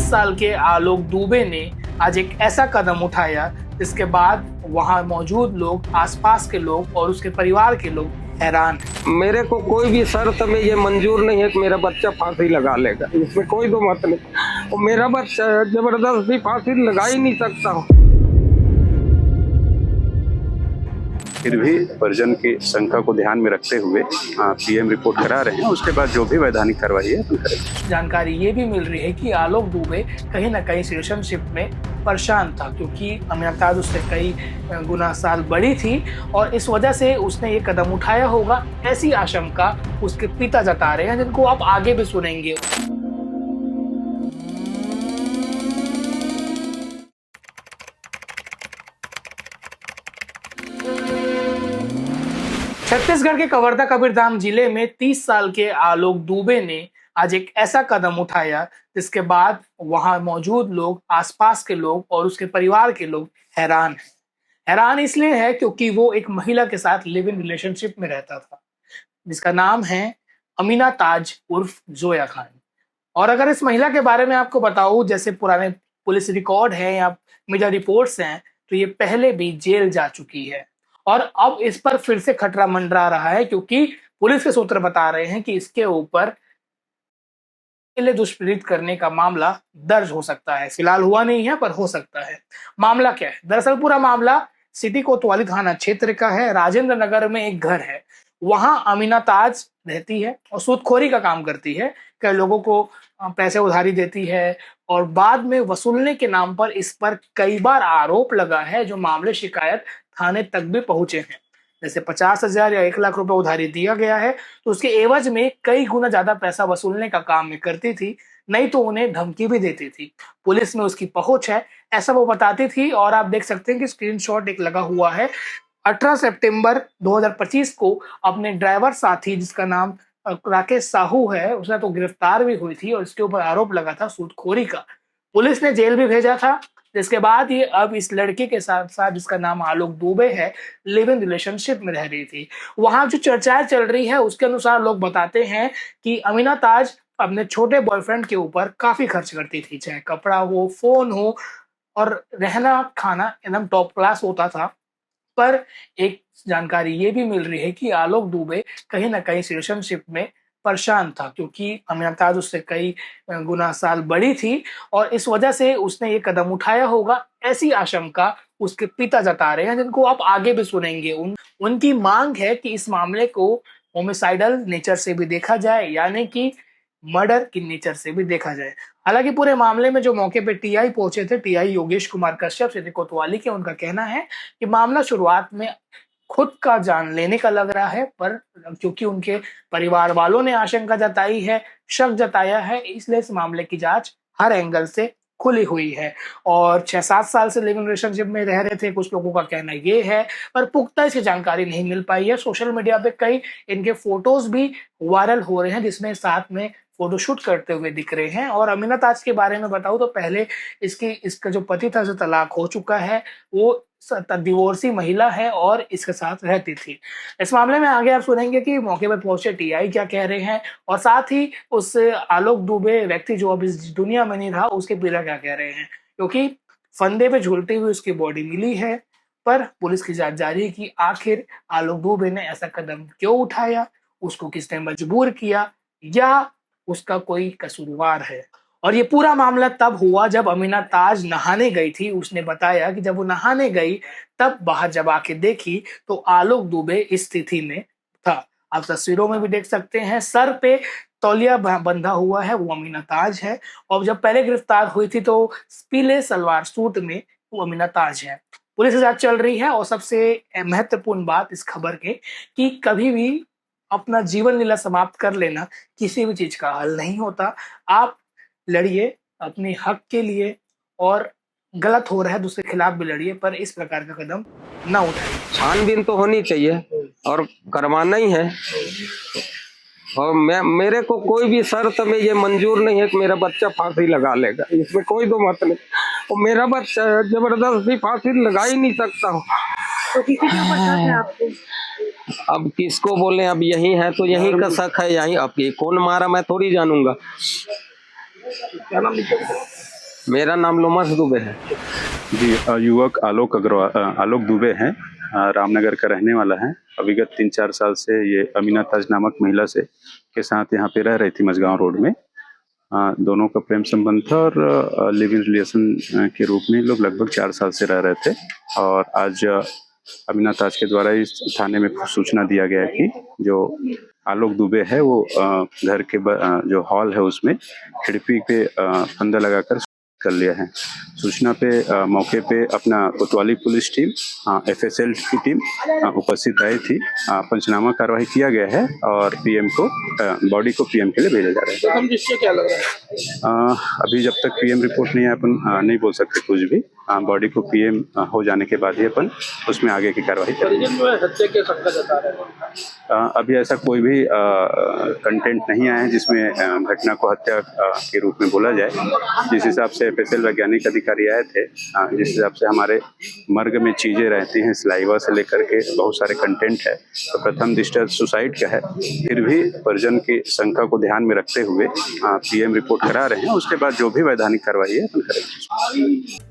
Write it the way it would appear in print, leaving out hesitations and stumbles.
30 साल के आलोक दुबे ने आज एक ऐसा कदम उठाया जिसके बाद वहां मौजूद लोग, आसपास के लोग और उसके परिवार के लोग हैरान हैं। मेरे को कोई भी शर्त में ये मंजूर नहीं है कि मेरा बच्चा फांसी लगा लेगा, इसमें कोई दो मत नहीं। और मेरा बच्चा जबरदस्ती फांसी लगा ही नहीं सकता हूँ। फिर भी परिजन की शंका को ध्यान में रखते हुए पीएम रिपोर्ट करा रहे हैं। उसके बाद जो भी वैधानिक कार्रवाई है करेंगे। जानकारी ये भी मिल रही है कि आलोक दुबे कहीं ना कहीं रिलेशनशिप में परेशान था, क्योंकि अमीना ताज उससे कई गुना साल बड़ी थी और इस वजह से उसने ये कदम उठाया होगा, ऐसी आशंका उसके पिता जता रहे हैं, जिनको आप आगे भी सुनेंगे। छत्तीसगढ़ के कवर्धा कबीरधाम जिले में 30 साल के आलोक दुबे ने आज एक ऐसा कदम उठाया जिसके बाद वहां मौजूद लोग, आसपास के लोग और उसके परिवार के लोग हैरान हैं। हैरान इसलिए है क्योंकि वो एक महिला के साथ लिव इन रिलेशनशिप में रहता था, जिसका नाम है अमीना ताज उर्फ जोया खान। और अगर इस महिला के बारे में आपको बताऊं, जैसे पुराने पुलिस रिकॉर्ड है या मीडिया रिपोर्ट्स हैं, तो ये पहले भी जेल जा चुकी है और अब इस पर फिर से खतरा मंडरा रहा है, क्योंकि पुलिस के सूत्र बता रहे हैं कि इसके ऊपर दुष्प्रेरित करने का मामला दर्ज हो सकता है। फिलहाल हुआ नहीं है, पर हो सकता है। मामला क्या है? दरअसल पूरा मामला सिटी कोतवाली थाना क्षेत्र का है। राजेंद्र नगर में एक घर है, वहां अमीना ताज रहती है और सूदखोरी का काम करती है। कई लोगों को पैसे उधारी देती है और बाद में वसूलने के नाम पर इस पर कई बार आरोप लगा है, जो मामले शिकायत थाने तक भी पहुंचे हैं। जैसे 50,000 या 1 लाख रुपए उधारी दिया गया है तो उसके एवज में कई गुना ज्यादा पैसा वसूलने का काम में करती थी, नहीं तो उन्हें धमकी भी देती थी। पुलिस में उसकी पहुंच है, ऐसा वो बताती थी। और आप देख सकते हैं कि स्क्रीनशॉट एक लगा हुआ है। 18 सितंबर 2025 को अपने ड्राइवर साथी, जिसका नाम राकेश साहू है, उसने तो गिरफ्तार भी हुई थी और इसके ऊपर आरोप लगा था सूदखोरी का। पुलिस ने जेल भी भेजा था, जिसके बाद ये अब इस लड़के के साथ साथ, जिसका नाम आलोक दुबे है, लिव इन रिलेशनशिप में रह रही थी। वहां जो चर्चाएं चल रही है उसके अनुसार लोग बताते हैं कि अमीना ताज अपने छोटे बॉयफ्रेंड के ऊपर काफी खर्च करती थी, चाहे कपड़ा हो, फोन हो और रहना खाना एकदम टॉप क्लास होता था। पर एक जानकारी ये भी मिल रही है कि आलोक दुबे कहीं ना कहीं रिलेशनशिप में परेशान था, क्योंकि अमीना ताज उससे कई गुना साल बड़ी थी और इस वजह से उसने ये कदम उठाया होगा, ऐसी आशंका उसके पिता जता रहे हैं, जिनको आप आगे भी सुनेंगे। उनकी मांग है कि इस मामले को होमिसाइडल नेचर से भी देखा जाए, यानी कि मर्डर की नेचर से भी देखा जाए। हालांकि पूरे मामले में जो मौके पे टीआई पहुंचे थे, टीआई योगेश कुमार कश्यप सिटी कोतवाली के, उनका कहना है कि मामला शुरुआत में खुद का जान लेने का लग रहा है, पर क्योंकि उनके परिवार वालों ने आशंका जताई है, शक जताया है, इसलिए इस मामले की जांच हर एंगल से खुली हुई है। और 6-7 साल से लिव इन रिलेशनशिप में रह रहे थे, कुछ लोगों का कहना ये है, पर पुख्ता इसकी जानकारी नहीं मिल पाई है। सोशल मीडिया पे कई इनके फोटोज भी वायरल हो रहे हैं, जिसमें साथ में फोटोशूट करते हुए दिख रहे हैं। और अमीना ताज के बारे में बताऊं तो पहले इसका जो पति था, जो तलाक हो चुका है, वो डिवोर्सी महिला है और इसके साथ रहती थी। इस मामले में आगे आप सुनेंगे कि मौके पर पहुंचे टीआई क्या कह रहे हैं और साथ ही उस आलोक दुबे व्यक्ति जो अब इस दुनिया में नहीं रहा, उसके पिता क्या कह रहे हैं, क्योंकि फंदे पे झूलती हुई उसकी बॉडी मिली है। पर पुलिस की जांच जारी है कि आखिर आलोक दुबे ने ऐसा कदम क्यों उठाया, उसको किसने मजबूर किया, या उसका कोई कसूरवार है। और ये पूरा मामला तब हुआ जब अमीना ताज नहाने गई थी। उसने बताया कि जब वो नहाने गई तब बाहर जब आके देखी तो आलोक दुबे इस स्थिति में था। आप तस्वीरों में भी देख सकते हैं, सर पे तौलिया बंधा हुआ है, वो अमीना ताज है। और जब पहले गिरफ्तार हुई थी तो पीले सलवार सूट में वो अमीना ताज है। पुलिस की जांच चल रही है और सबसे महत्वपूर्ण बात इस खबर के कि कभी भी अपना जीवन लीला समाप्त कर लेना किसी भी चीज का हल नहीं होता। आप लड़िए अपने हक के लिए और गलत हो रहा है दूसरे खिलाफ भी लड़िए, पर इस प्रकार का कदम ना उठाइए। छानबीन तो होनी चाहिए और करवाना ही है। और मेरे को कोई भी शर्त में ये मंजूर नहीं है कि मेरा बच्चा फांसी लगा लेगा, इसमें कोई दो मत नहीं। और मेरा बच्चा जबरदस्ती फांसी लगा ही नहीं सकता हूँ। तो किसी के ऊपर शक है आपको? अब किसको बोले, अब यही है तो यही का शक है। यही अब ये कौन मारा मैं थोड़ी जानूंगा। क्या नाम लिखा? मेरा नाम लोमस दुबे है। जी, युवक आलोक दुबे हैं, रामनगर का रहने वाला है। विगत 3-4 साल से ये अमीना ताज नामक महिला से के साथ यहाँ पे रह रही थी मझगांव रोड में। दोनों का प्रेम संबंध था और लिव इन रिलेशन के रूप में लोग लगभग 4 साल से रह रहे थे। और आज अमीना ताज के द्वारा इस थाने में सूचना दिया गया है कि जो आलोक दुबे है वो घर के जो हॉल है उसमें खिड़की पे फंदा लगाकर कर लिया है। सूचना पे मौके पे अपना कोतवाली पुलिस टीम, एफएसएल की टीम उपस्थित आई थी। पंचनामा कार्रवाई किया गया है और पीएम को बॉडी को पीएम के लिए भेजा जा रहा है। प्रथम दृष्टया क्या लग रहा है? अभी जब तक पीएम रिपोर्ट नहीं है अपन नहीं बोल सकते कुछ भी। बॉडी को पीएम हो जाने के बाद ही अपन उसमें आगे की कार्रवाई करेंगे। परिजन जो है हत्या के शंका जता रहे हैं। अभी ऐसा कोई भी कंटेंट नहीं आया है जिसमें घटना को हत्या के रूप में बोला जाए। जिस हिसाब से एफएसएल वैज्ञानिक अधिकारी आए थे, जिस हिसाब से हमारे मर्ग में चीजें रहती हैं, स्लाइवा से लेकर के बहुत सारे कंटेंट है, तो प्रथम दृष्टया सुसाइड का है। फिर भी परिजन की शंका को ध्यान में रखते हुए पीएम रिपोर्ट करा रहे हैं। उसके बाद जो भी वैधानिक कार्रवाई है अपन करेंगे।